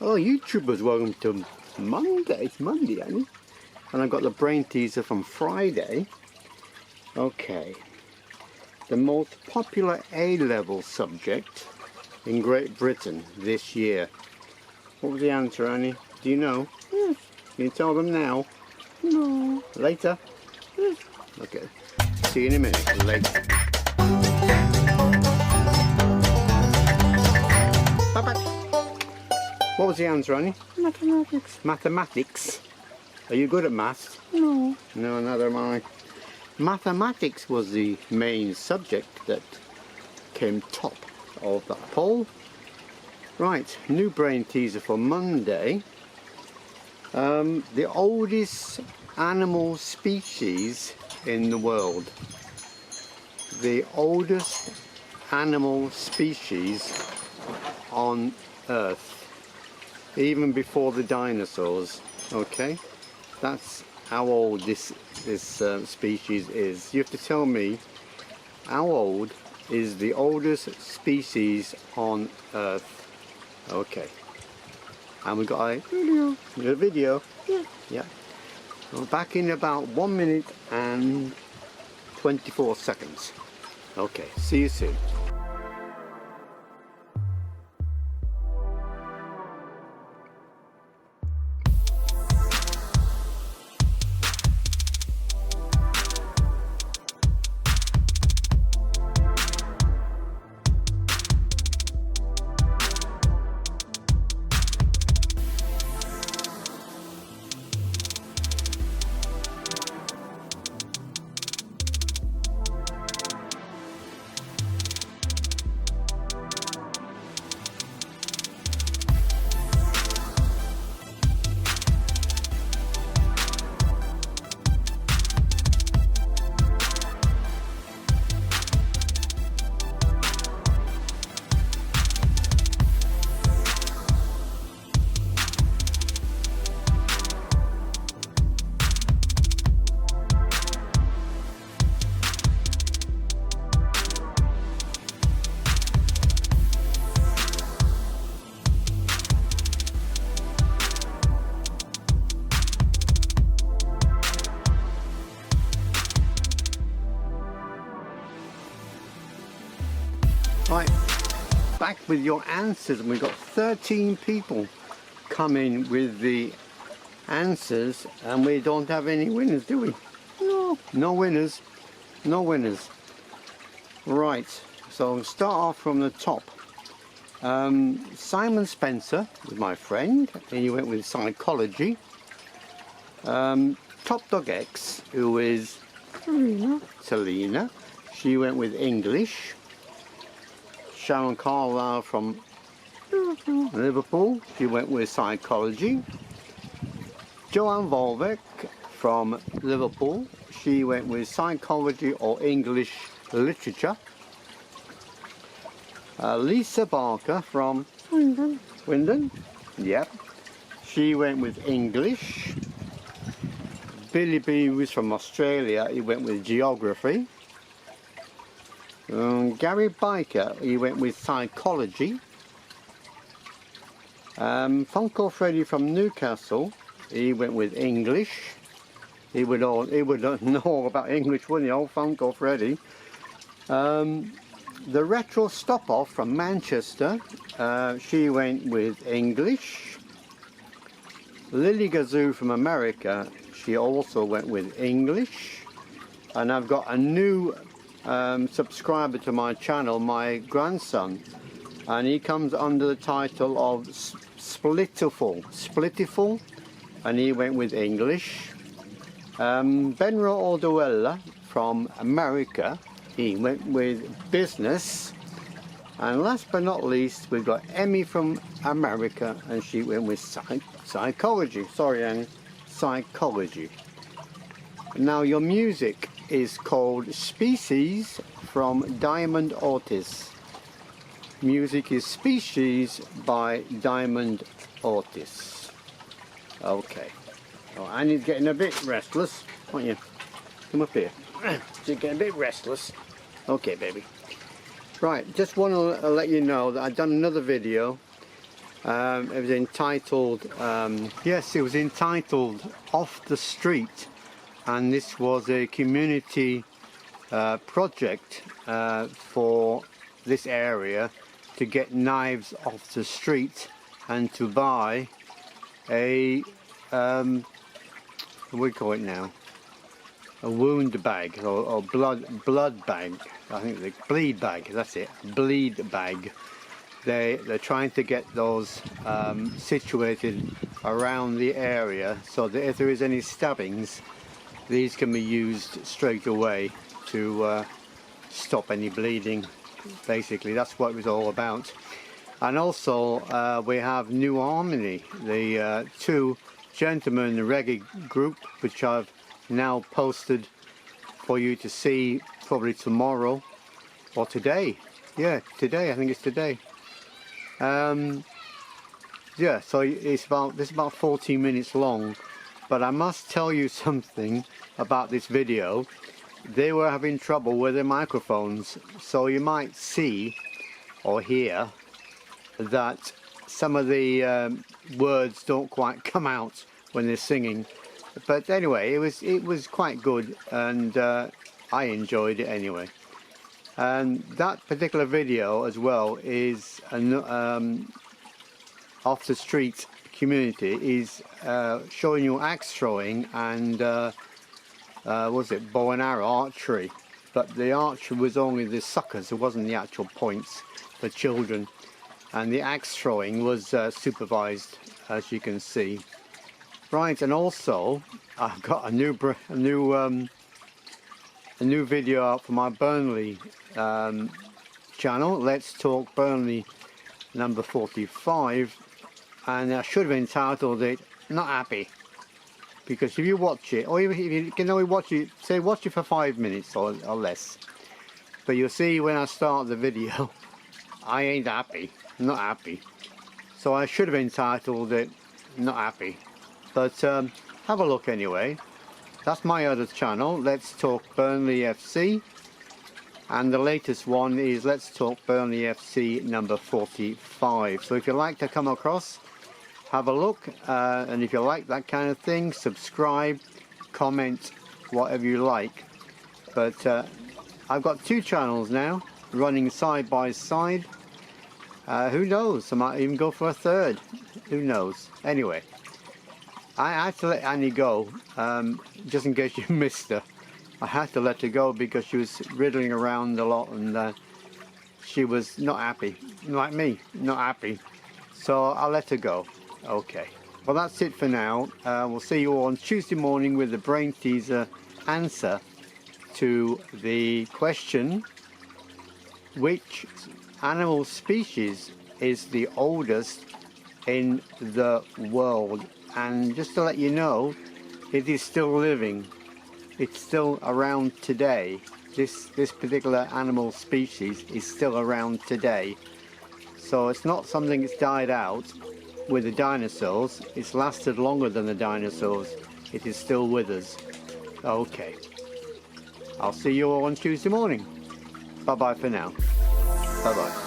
Oh, YouTubers, welcome to Monday. It's Monday, ain't it? And I've got the brain teaser from Friday. Okay. The most popular A-level subject in Great Britain this year. What was the answer, Annie? Do you know? Yes. Can you tell them now? No. Later? Yes. Okay. See you in a minute. Later. Bye-bye. What was the answer, Annie? Mathematics. Mathematics. Are you good at maths? No. No, neither am I. Mathematics was the main subject that came top of that poll. Right, new brain teaser for Monday. The oldest animal species in the world. The oldest animal species on Earth. Even before the dinosaurs. Okay, that's how old this species is. You have to tell me how old is the oldest species on Earth. Okay, and we got a video. Yeah. Yeah. We're back in about 1 minute and 24 seconds. Okay, see you soon. Right, back with your answers, and we've got 13 people coming with the answers, and we don't have any winners, do we? No. No winners. No winners. Right, so I'll start off from the top. Simon Spencer was my friend, and he went with psychology. Top Dog X, who is Selena, she went with English. Sharon Carlisle from Liverpool, she went with psychology. Joanne Volbeck from Liverpool, she went with psychology or English literature. Lisa Barker from Swindon, yep, she went with English. Billy B was from Australia, he went with geography. Gary Biker, he went with psychology. Funko Freddy from Newcastle, he went with English. He would know all about English, wouldn't he, old Funko Freddy? The Retro Stop Off from Manchester, she went with English. Lily Gazoo from America, she also went with English. And I've got a new subscriber to my channel, my grandson, and he comes under the title of Splitiful, and he went with English. Benro Alduella from America, he went with business. And last but not least, we've got Emmy from America, and she went with psychology. Sorry, Annie, psychology. Now your music is called Species from Diamond ORTIZ. Music is Species by Diamond ORTIZ. Okay. Oh, Annie's getting a bit restless, aren't you? Come up here. She's getting a bit restless. Okay, baby. Right, just want to let you know that I've done another video It was entitled, yes, it was entitled Off the Street, and this was a community project for this area to get knives off the street and to buy a what do we call it now? A wound bag or blood bag. I think the bleed bag. That's it. Bleed bag. They're trying to get those situated around the area so that if there is any stabbings, these can be used straight away to stop any bleeding. Basically, that's what it was all about. And also we have New Harmony, the two gentlemen reggae group, which I've now posted for you to see probably tomorrow or today. Yeah, today, I think it's today. Yeah, so it's about 14 minutes long, but I must tell you something about this video. They were having trouble with their microphones, so you might see or hear that some of the words don't quite come out when they're singing. But anyway, it was quite good, and I enjoyed it anyway. And that particular video as well is off the street community, is showing you axe throwing and was it bow and arrow archery, but the archery was only the suckers, it wasn't the actual points for children, and the axe throwing was supervised, as you can see. Right, and also I've got a new video out for my Burnley channel, Let's Talk Burnley number 45, and I should have entitled it Not Happy, because if you watch it, or even if you can only watch it, say watch it for 5 minutes or less, but you'll see when I start the video I ain't happy, not happy. So I should have entitled it Not Happy, but have a look anyway. That's my other channel, Let's Talk Burnley FC, and the latest one is Let's Talk Burnley FC number 45. So if you like to come across, have a look, and if you like that kind of thing, subscribe, comment, whatever you like. But I've got two channels now running side by side. Who knows, I might even go for a third, who knows. Anyway, I had to let Annie go, just in case you missed her. I had to let her go because she was riddling around a lot, and she was not happy, like me, not happy. So I let her go. Okay, well that's it for now. We'll see you all on Tuesday morning with the brain teaser answer to the question, which animal species is the oldest in the world? And just to let you know, it is still living. It's still around today. This particular animal species is still around today. So it's not something that's died out with the dinosaurs. It's lasted longer than the dinosaurs. It is still with us. Okay. I'll see you all on Tuesday morning. Bye bye for now. Bye bye.